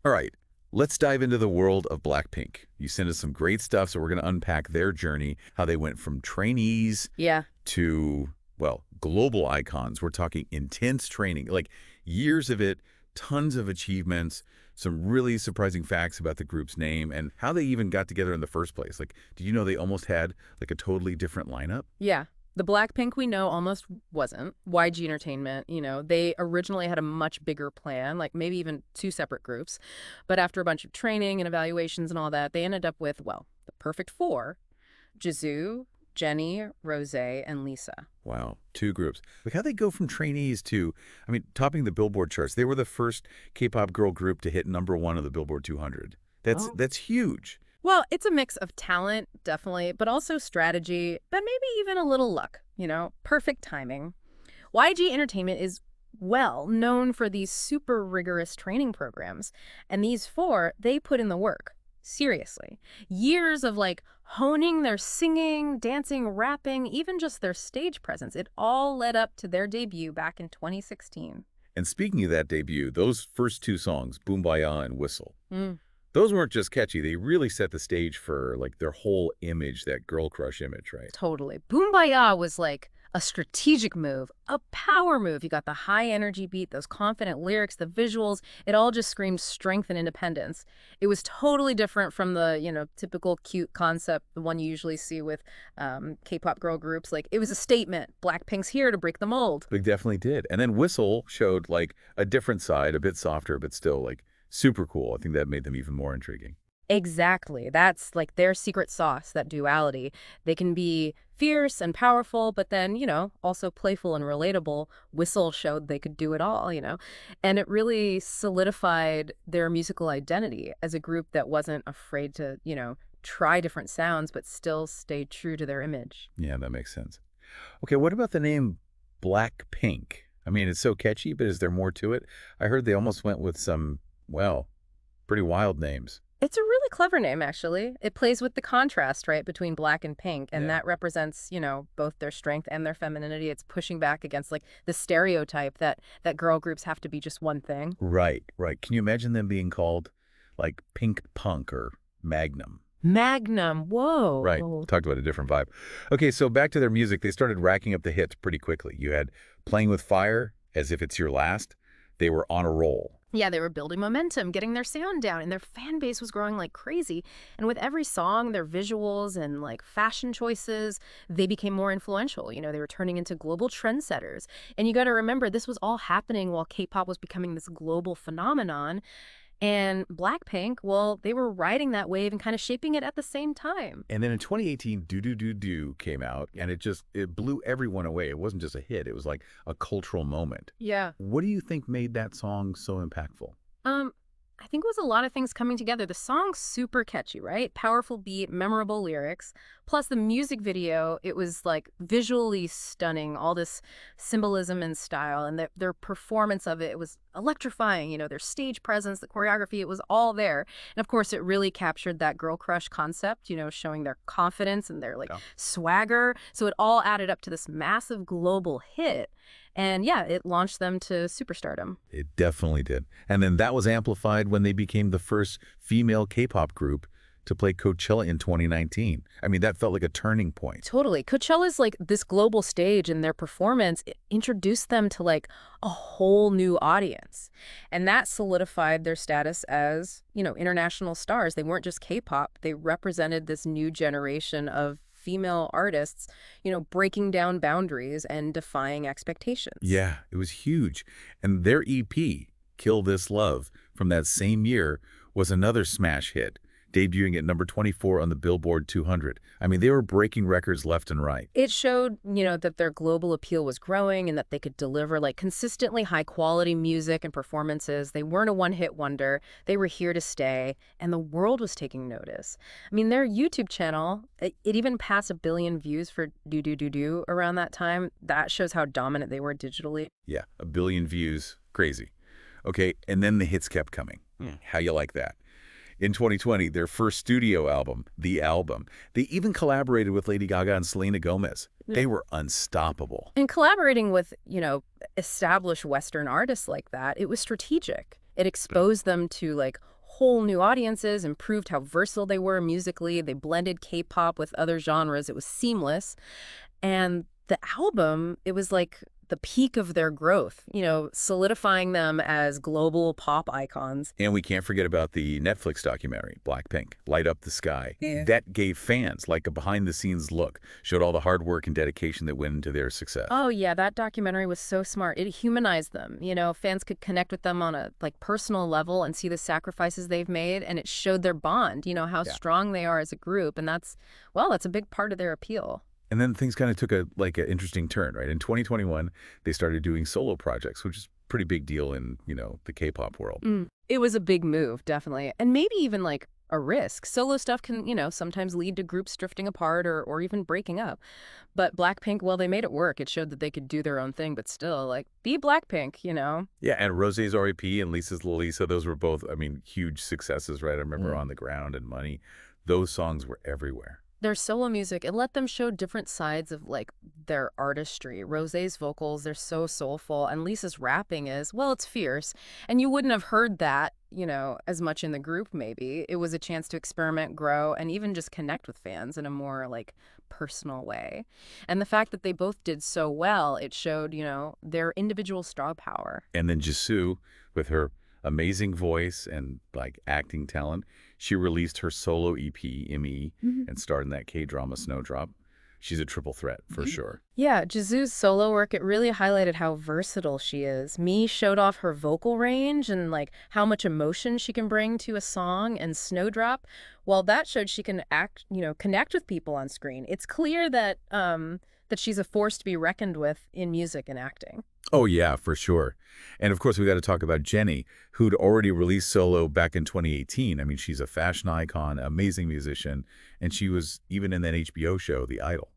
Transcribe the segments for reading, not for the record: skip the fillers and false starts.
All right, let's dive into the world of BLACKPINK. You sent us some great stuff, so we're going to unpack their journey, how they went from trainees Yeah. to, well, global icons. We're talking intense training, like years of it, tons of achievements, some really surprising facts about the group's name and how they even got together in the first place. Like, did you know they almost had like a totally different lineup? Yeah. The Blackpink we know almost wasn't. YG Entertainment, they originally had a much bigger plan, like maybe even two separate groups. But after a bunch of training and evaluations and all that, they ended up with, well, the perfect four: Jisoo, Jennie, Rosé, and Lisa. Wow, two groups. Like how they go from trainees to, I mean, topping the Billboard charts. They were the first K-pop girl group to hit #1 of the Billboard 200. That's huge. Well, it's a mix of talent, definitely, but also strategy, but maybe even a little luck, perfect timing. YG Entertainment is well known for these super rigorous training programs, and these four, they put in the work. Seriously. Years of like honing their singing, dancing, rapping, even just their stage presence. It all led up to their debut back in 2016. And speaking of that debut, those first two songs, Boom Baya and Whistle, those weren't just catchy. They really set the stage for like their whole image, that girl crush image, right? Totally. Boombayah was like a strategic move, a power move. You got the high energy beat, those confident lyrics, the visuals. It all just screamed strength and independence. It was totally different from the, typical cute concept, the one you usually see with K-pop girl groups. Like, it was a statement. Blackpink's here to break the mold. They definitely did. And then Whistle showed like a different side, a bit softer, but still like super cool. I think that made them even more intriguing. Exactly. That's like their secret sauce, that duality. They can be fierce and powerful, but then, also playful and relatable. Whistle showed they could do it all. And it really solidified their musical identity as a group that wasn't afraid to, try different sounds, but still stay true to their image. Yeah, that makes sense. Okay, what about the name Blackpink? I mean, it's so catchy, but is there more to it? I heard they almost went with some, well, pretty wild names. It's a really clever name, actually. It plays with the contrast, right, between black and pink, and Yeah. that represents, both their strength and their femininity. It's pushing back against, like, the stereotype that girl groups have to be just one thing. Right, right. Can you imagine them being called like Pink Punk or Magnum? Magnum, Right. whoa. Talked about a different vibe. Okay, so back to their music. They started racking up the hits pretty quickly. You had Playing with Fire, As If It's Your Last. They were on a roll. Yeah, they were building momentum, getting their sound down, and their fan base was growing like crazy. And with every song, their visuals and like fashion choices, they became more influential. They were turning into global trendsetters. And you got to remember, this was all happening while K-pop was becoming this global phenomenon. And Blackpink, well, they were riding that wave and kind of shaping it at the same time. And then in 2018, Do Do Do Do came out, and it blew everyone away. It wasn't just a hit. It was like a cultural moment. Yeah. What do you think made that song so impactful? I think it was a lot of things coming together. The song's super catchy, right? Powerful beat, memorable lyrics. Plus the music video, it was like visually stunning, all this symbolism and style. And their performance of it, it was electrifying. Their stage presence, the choreography, it was all there. And of course, it really captured that girl crush concept, showing their confidence and their like Yeah. swagger. So it all added up to this massive global hit. And yeah, it launched them to superstardom. It definitely did. And then that was amplified when they became the first female K-pop group to play Coachella in 2019. I mean, that felt like a turning point. Totally. Coachella's like this global stage, and their performance introduced them to like a whole new audience. And that solidified their status as, international stars. They weren't just K-pop. They represented this new generation of female artists, breaking down boundaries and defying expectations. Yeah, it was huge. And their EP, Kill This Love, from that same year, was another smash hit, debuting at number 24 on the Billboard 200. I mean, they were breaking records left and right. It showed, that their global appeal was growing and that they could deliver like consistently high quality music and performances. They weren't a one-hit wonder. They were here to stay, and the world was taking notice. I mean, their YouTube channel, it even passed 1 billion views for Do Do Do Do around that time. That shows how dominant they were digitally. Yeah, 1 billion views. Crazy. Okay, and then the hits kept coming. How you like that? In 2020, their first studio album, The Album, they even collaborated with Lady Gaga and Selena Gomez. They were unstoppable. And collaborating with, established Western artists like that, it was strategic. It exposed them to like whole new audiences and proved how versatile they were musically. They blended K-pop with other genres. It was seamless. And the album, it was like the peak of their growth, solidifying them as global pop icons. And we can't forget about the Netflix documentary, BLACKPINK, Light Up the Sky. Yeah. That gave fans like a behind-the-scenes look, showed all the hard work and dedication that went into their success. Oh, yeah, that documentary was so smart. It humanized them. Fans could connect with them on a personal level and see the sacrifices they've made, and it showed their bond, how strong they are as a group. And that's a big part of their appeal. And then things kind of took an interesting turn, right? In 2021, they started doing solo projects, which is a pretty big deal in, the K-pop world. It was a big move, definitely. And maybe even a risk. Solo stuff can, sometimes lead to groups drifting apart or even breaking up. But BLACKPINK, well, they made it work. It showed that they could do their own thing, but still, be BLACKPINK. Yeah, and Rosé's R.E.P. and Lisa's Lalisa, those were both, huge successes, right? I remember On the Ground and Money. Those songs were everywhere. Their solo music, it let them show different sides of, their artistry. Rosé's vocals, they're so soulful, and Lisa's rapping is, it's fierce. And you wouldn't have heard that, as much in the group, maybe. It was a chance to experiment, grow, and even just connect with fans in a more, personal way. And the fact that they both did so well, it showed, their individual star power. And then Jisoo, with her amazing voice and, acting talent, she released her solo EP, ME, and starred in that K-drama Snowdrop. She's a triple threat, for sure. Yeah, Jisoo's solo work, it really highlighted how versatile she is. Me showed off her vocal range and, how much emotion she can bring to a song, and Snowdrop, well, that showed she can connect with people on screen. It's clear that she's a force to be reckoned with in music and acting. Oh, yeah, for sure. And of course, we got to talk about Jennie, who'd already released solo back in 2018. She's a fashion icon, amazing musician, and she was even in that HBO show, The Idol.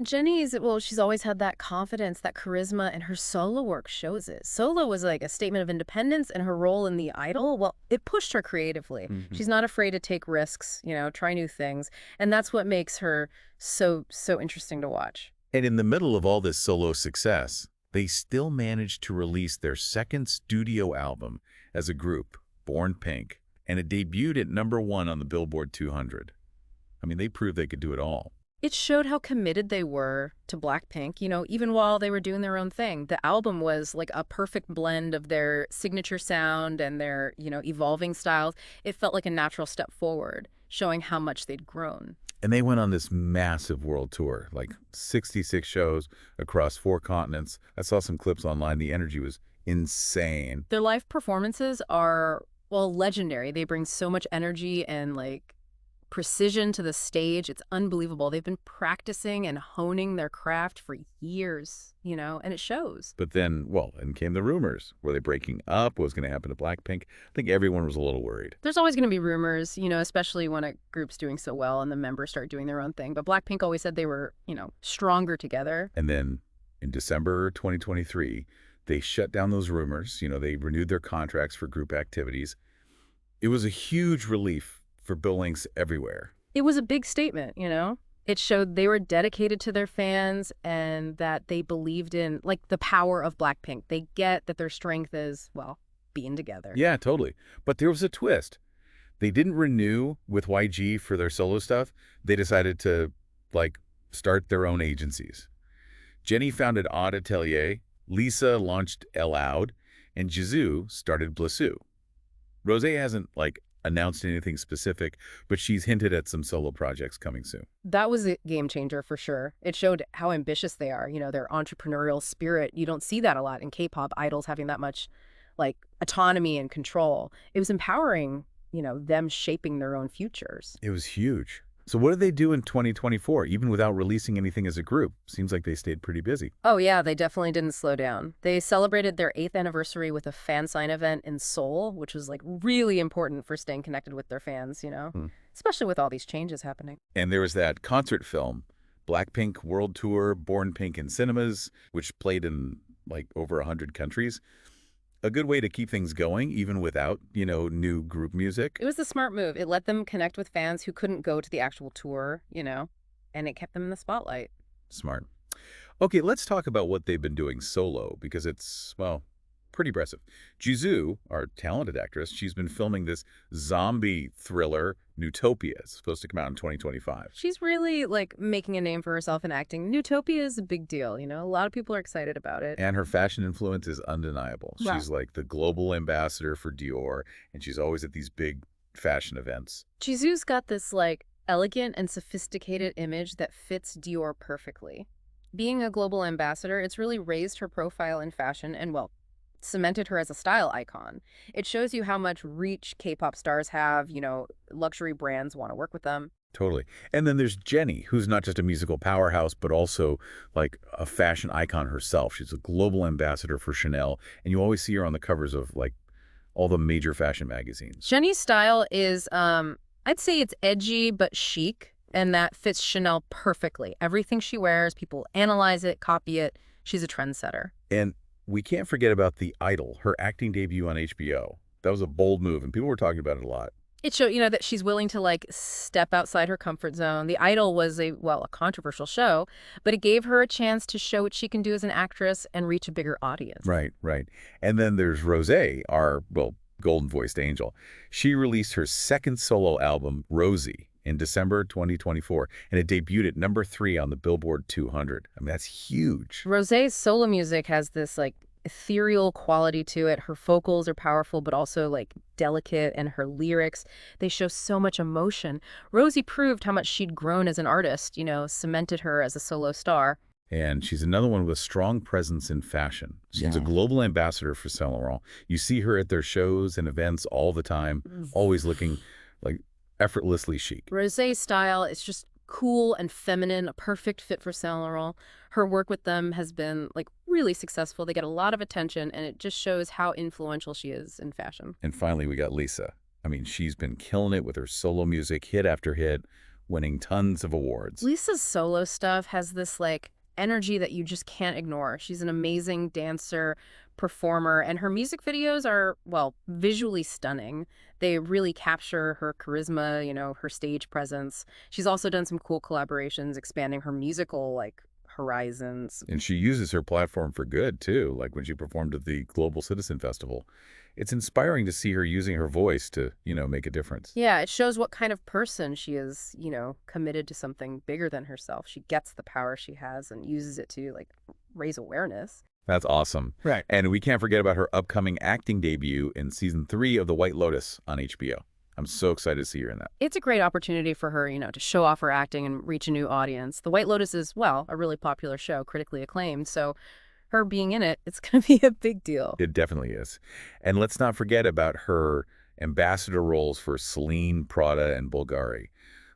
Jennie's, she's always had that confidence, that charisma, and her solo work shows it. Solo was a statement of independence, and her role in The Idol, it pushed her creatively. She's not afraid to take risks, try new things, and that's what makes her so interesting to watch. And in the middle of all this solo success, they still managed to release their second studio album as a group, Born Pink, and it debuted at #1 on the Billboard 200. They proved they could do it all. It showed how committed they were to BLACKPINK, even while they were doing their own thing. The album was a perfect blend of their signature sound and their, evolving styles. It felt like a natural step forward, showing how much they'd grown. And they went on this massive world tour, 66 shows across 4 continents. I saw some clips online. The energy was insane. Their live performances are, legendary. They bring so much energy and, precision to the stage. It's unbelievable. They've been practicing and honing their craft for years, and it shows. But then, and came the rumors. Were they breaking up? What was going to happen to BLACKPINK? I think everyone was a little worried. There's always going to be rumors, especially when a group's doing so well and the members start doing their own thing. But BLACKPINK always said they were, stronger together. And then in December 2023, they shut down those rumors. They renewed their contracts for group activities. It was a huge relief for Billings everywhere. It was a big statement, It showed they were dedicated to their fans and that they believed in, the power of BLACKPINK. They get that their strength is, being together. Yeah, totally. But there was a twist. They didn't renew with YG for their solo stuff. They decided to, start their own agencies. Jennie founded Odd Atelier, Lisa launched Loud, and Jisoo started Blissoo. Rosé hasn't, announced anything specific, but she's hinted at some solo projects coming soon. That was a game changer for sure. It showed how ambitious they are, their entrepreneurial spirit. You don't see that a lot in K-pop idols having that much autonomy and control. It was empowering, them shaping their own futures. It was huge. So what did they do in 2024, even without releasing anything as a group? Seems like they stayed pretty busy. Oh, yeah, they definitely didn't slow down. They celebrated their 8th anniversary with a fan sign event in Seoul, which was really important for staying connected with their fans, especially with all these changes happening. And there was that concert film, BLACKPINK World Tour, Born Pink in cinemas, which played in over 100 countries. A good way to keep things going, even without, new group music. It was a smart move. It let them connect with fans who couldn't go to the actual tour, and it kept them in the spotlight. Smart. Okay, let's talk about what they've been doing solo, because it's, Pretty impressive. Jisoo, our talented actress, she's been filming this zombie thriller, Newtopia. It's supposed to come out in 2025. She's really, like, making a name for herself in acting. Newtopia is a big deal, you know? A lot of people are excited about it. And her fashion influence is undeniable. Wow. She's like the global ambassador for Dior, and she's always at these big fashion events. Jisoo's got this, like, elegant and sophisticated image that fits Dior perfectly. Being a global ambassador, it's really raised her profile in fashion and, well, cemented her as a style icon. It shows you how much reach K-pop stars have, you know, luxury brands want to work with them. Totally. And then there's Jennie, who's not just a musical powerhouse, but also like a fashion icon herself. She's a global ambassador for Chanel, and you always see her on the covers of like all the major fashion magazines. Jennie's style is, I'd say it's edgy but chic, and that fits Chanel perfectly. Everything she wears, people analyze it, copy it. She's a trendsetter. And we can't forget about The Idol, her acting debut on HBO. That was a bold move, and people were talking about it a lot. It showed, you know, that she's willing to, like, step outside her comfort zone. The Idol was a controversial show, but it gave her a chance to show what she can do as an actress and reach a bigger audience. Right, right. And then there's Rosé, our, golden-voiced angel. She released her second solo album, Rosé, in December 2024, and it debuted at #3 on the Billboard 200. I mean, that's huge. Rosé's solo music has this, like, ethereal quality to it. Her vocals are powerful, but also, like, delicate, and her lyrics, they show so much emotion. Rosie proved how much she'd grown as an artist, you know, cemented her as a solo star. And she's another one with a strong presence in fashion. She's a global ambassador for Saint Laurent. You see her at their shows and events all the time, always looking like effortlessly chic. Rosé's style is just cool and feminine, a perfect fit for Saint Laurent. Her work with them has been, like, really successful. They get a lot of attention, and it just shows how influential she is in fashion. And finally, we got Lisa. I mean, she's been killing it with her solo music, hit after hit, winning tons of awards. Lisa's solo stuff has this, like, energy that you just can't ignore. She's an amazing dancer, performer, and her music videos are, well, visually stunning. They really capture her charisma, you know, her stage presence. She's also done some cool collaborations, expanding her musical, like, horizons. And she uses her platform for good, too, like when she performed at the Global Citizen Festival. It's inspiring to see her using her voice to, make a difference. Yeah, it shows what kind of person she is, you know, committed to something bigger than herself. She gets the power she has and uses it to, like, raise awareness. That's awesome. Right. And we can't forget about her upcoming acting debut in Season 3 of The White Lotus on HBO. I'm so excited to see her in that. It's a great opportunity for her, you know, to show off her acting and reach a new audience. The White Lotus is, well, a really popular show, critically acclaimed, so her being in it, it's going to be a big deal. It definitely is. And let's not forget about her ambassador roles for Celine, Prada, and Bulgari.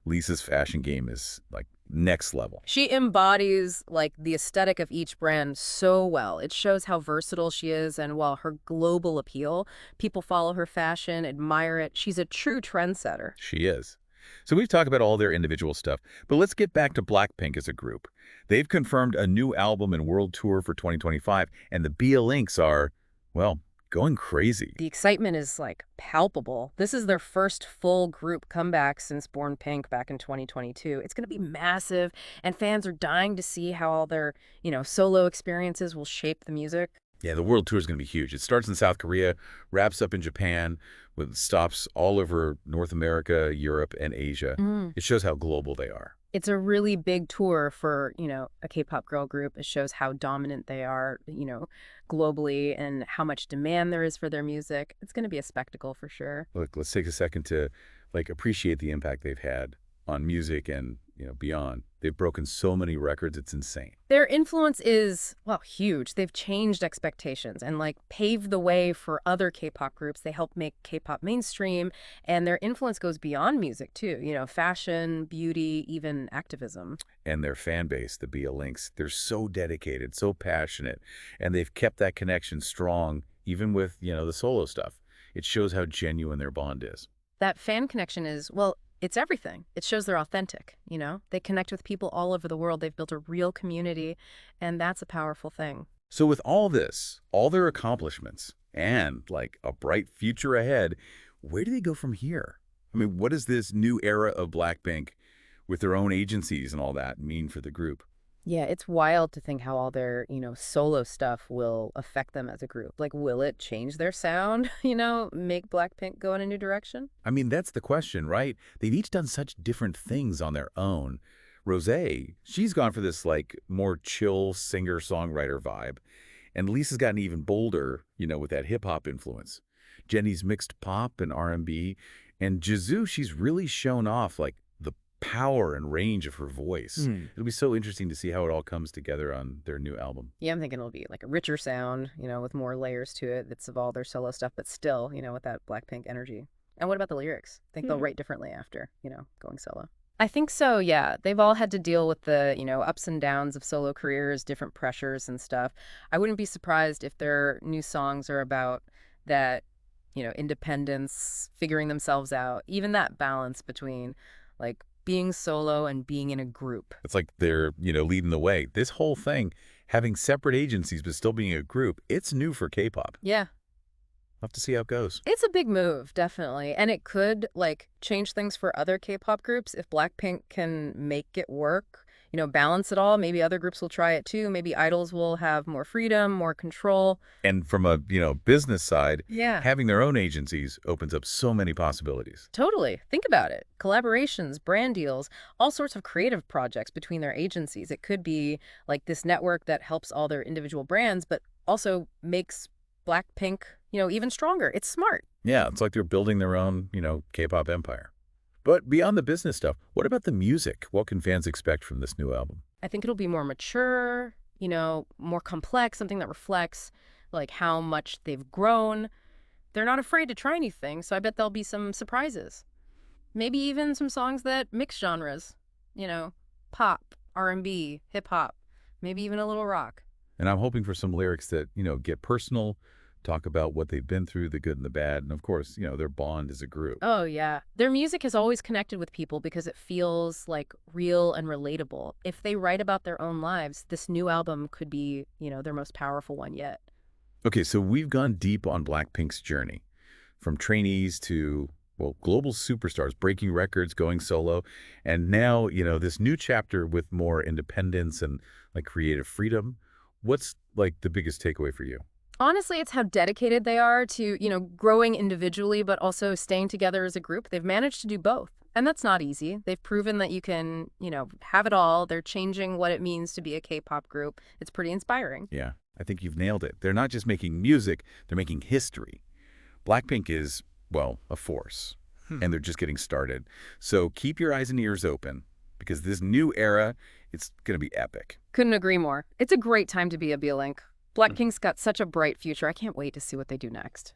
Lisa's fashion game is, like, next level. She embodies, like, the aesthetic of each brand so well. It shows how versatile she is, and, well, her global appeal. People follow her fashion, admire it. She's a true trendsetter. She is. So we've talked about all their individual stuff, but let's get back to BLACKPINK as a group. They've confirmed a new album and world tour for 2025, and the BLACKPINK are, well, going crazy. The excitement is, like, palpable. This is their first full group comeback since Born Pink back in 2022. It's going to be massive, and fans are dying to see how all their, you know, solo experiences will shape the music. Yeah, the world tour is going to be huge. It starts in South Korea, wraps up in Japan, with stops all over North America, Europe, and Asia. It shows how global they are. It's a really big tour for, you know, a K-pop girl group. It shows how dominant they are, you know, globally, and how much demand there is for their music. It's going to be a spectacle for sure. Look, let's take a second to, like, appreciate the impact they've had on music and, beyond. They've broken so many records, it's insane. Their influence is, well, huge. They've changed expectations and, like, paved the way for other K-pop groups. They help make K-pop mainstream, and their influence goes beyond music, too. You know, fashion, beauty, even activism. And their fan base, the BLACKPINK, they're so dedicated, so passionate, and they've kept that connection strong, even with, the solo stuff. It shows how genuine their bond is. That fan connection is, well, it's everything. It shows they're authentic, you know? They connect with people all over the world. They've built a real community, and that's a powerful thing. So with all this, all their accomplishments, and, like, a bright future ahead, where do they go from here? I mean, what does this new era of BLACKPINK, with their own agencies and all that, mean for the group? Yeah, it's wild to think how all their, solo stuff will affect them as a group. Like, will it change their sound, make Blackpink go in a new direction? I mean, that's the question, right? They've each done such different things on their own. Rosé, she's gone for this, like, more chill singer-songwriter vibe. And Lisa's gotten even bolder, with that hip-hop influence. Jennie's mixed pop and R&B. And Jisoo, she's really shown off, like, the power and range of her voice. It'll be so interesting to see how it all comes together on their new album. Yeah, I'm thinking it'll be like a richer sound, with more layers to it that's of all their solo stuff, but still, with that Blackpink energy. And what about the lyrics? Think they'll write differently after, going solo? I think so, yeah. They've all had to deal with the, ups and downs of solo careers, different pressures and stuff. I wouldn't be surprised if their new songs are about that, independence, figuring themselves out, even that balance between like being solo and being in a group. It's like they're, leading the way. This whole thing, having separate agencies but still being a group, it's new for K-pop. Yeah. We'll have to see how it goes. It's a big move, definitely. And it could, change things for other K-pop groups if Blackpink can make it work, balance it all. Maybe other groups will try it too. Maybe idols will have more freedom, more control. And from a, business side, Yeah. having their own agencies opens up so many possibilities. Totally. Think about it. Collaborations, brand deals, all sorts of creative projects between their agencies. It could be like this network that helps all their individual brands, but also makes Blackpink, even stronger. It's smart. Yeah, it's like they're building their own, K-pop empire. But beyond the business stuff, what about the music? What can fans expect from this new album? I think it'll be more mature, more complex, something that reflects like how much they've grown. They're not afraid to try new things, so I bet there'll be some surprises. Maybe even some songs that mix genres, pop, R&B, hip hop, maybe even a little rock. And I'm hoping for some lyrics that, get personal, talk about what they've been through, the good and the bad, and of course, their bond as a group. Oh, yeah. Their music has always connected with people because it feels like real and relatable. If they write about their own lives, this new album could be, their most powerful one yet. Okay, so we've gone deep on Blackpink's journey, from trainees to, well, global superstars, breaking records, going solo, and now, this new chapter with more independence and, like, creative freedom. What's, like, the biggest takeaway for you? Honestly, it's how dedicated they are to, growing individually, but also staying together as a group. They've managed to do both. And that's not easy. They've proven that you can, have it all. They're changing what it means to be a K-pop group. It's pretty inspiring. Yeah, I think you've nailed it. They're not just making music, they're making history. Blackpink is, well, a force, and they're just getting started. So keep your eyes and ears open, because this new era, it's going to be epic. Couldn't agree more. It's a great time to be a BLACKPink. Blackpink's got such a bright future. I can't wait to see what they do next.